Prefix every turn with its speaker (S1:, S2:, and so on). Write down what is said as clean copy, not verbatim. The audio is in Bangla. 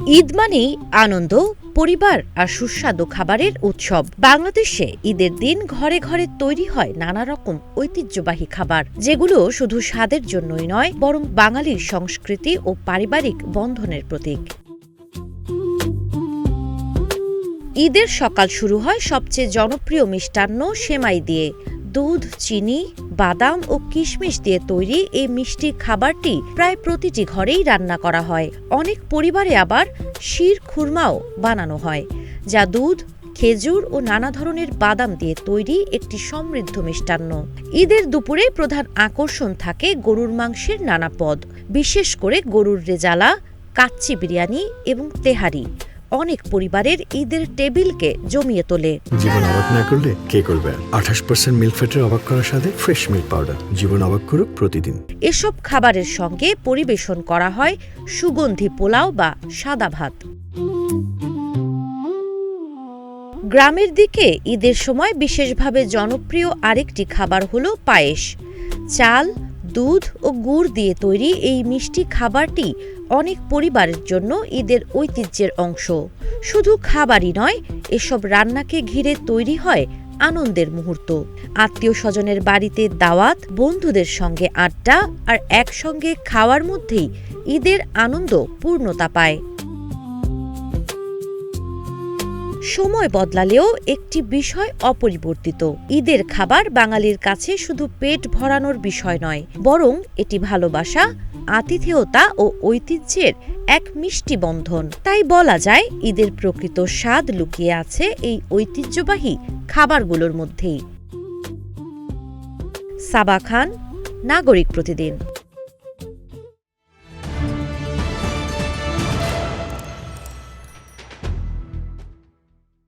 S1: ঈদ মানেই আনন্দ, পরিবার আর সুস্বাদু খাবারের উৎসব। বাংলাদেশে ঈদের দিন ঘরে ঘরে তৈরি হয় নানা রকম ঐতিহ্যবাহী খাবার, যেগুলো শুধু স্বাদের জন্যই নয়, বরং বাঙালির সংস্কৃতি ও পারিবারিক বন্ধনের প্রতীক। ঈদের সকাল শুরু হয় সবচেয়ে জনপ্রিয় মিষ্টান্ন সেমাই দিয়ে। দুধ, চিনি, বাদাম ও কিশমিশ দিয়ে তৈরি এই মিষ্টি খাবারটি প্রায় প্রতিটি ঘরেই রান্না করা হয়। অনেক পরিবারে আবার শির খুরমাও বানানো হয়, যা দুধ, খেজুর ও নানা ধরনের বাদাম দিয়ে তৈরি একটি সমৃদ্ধ মিষ্টান্ন। ঈদের দুপুরে প্রধান আকর্ষণ থাকে গরুর মাংসের নানা পদ, বিশেষ করে গরুর রেজালা, কাচ্চি বিরিয়ানি এবং তেহারি অনেক পরিবারের ঈদের টেবিলকে জমিয়ে তোলে।
S2: জীবন অবাক না করলে কে করবে? 28% মিল্ক ফ্যাটের অবাক করার সাথে ফ্রেশ মিল্ক পাউডার। জীবন অবাক করুক প্রতিদিন।
S1: এসব খাবারের সঙ্গে পরিবেশন করা হয় সুগন্ধি পোলাও বা সাদা ভাত। গ্রামের দিকে ঈদের সময় বিশেষভাবে জনপ্রিয় আরেকটি খাবার হলো পায়েস। চাল, দুধ ও গুড় দিয়ে তৈরি এই মিষ্টি খাবারটি অনেক পরিবারের জন্য ঈদের ঐতিহ্যের অংশ। শুধু খাবারই নয়, এসব রান্নাকে ঘিরে তৈরি হয় আনন্দের মুহূর্ত। আত্মীয় স্বজনের বাড়িতে দাওয়াত, বন্ধুদের সঙ্গে আড্ডা আর একসঙ্গে খাওয়ার মধ্যেই ঈদের আনন্দ পূর্ণতা পায়। সময় বদলালেও একটি বিষয় অপরিবর্তিত। ঈদের খাবার বাঙালির কাছে শুধু পেট ভরানোর বিষয় নয়, বরং এটি ভালোবাসা, আতিথেয়তা ও ঐতিহ্যের এক মিষ্টি বন্ধন। তাই বলা যায়, ঈদের প্রকৃত স্বাদ লুকিয়ে আছে এই ঐতিহ্যবাহী খাবারগুলোর মধ্যেই। সাবা খান, নাগরিক প্রতিদিন।